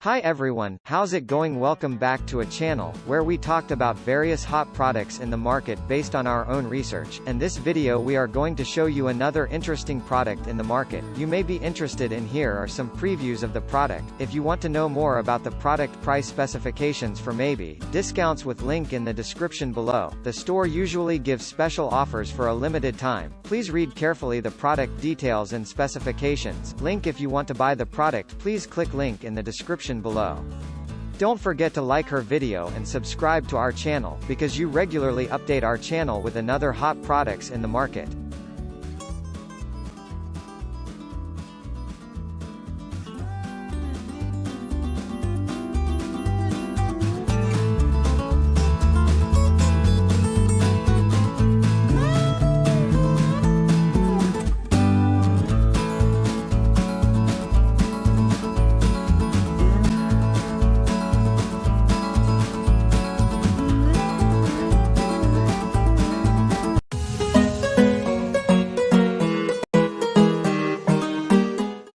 Hi everyone, how's it going? Welcome back to a channel where we talked about various hot products in the market based on our own research, and this video we are going to show you another interesting product in the market. You may be interested in. Here are some previews of the product. If you want to know more about the product, price specifications for maybe discounts, with link in the description below. The store usually gives special offers for a limited time. Please read carefully the product details and specifications. Link if you want to buy the product. Please click link in the description below. Don't forget to like her video and subscribe to our channel, because you regularly update our channel with another hot products in the market.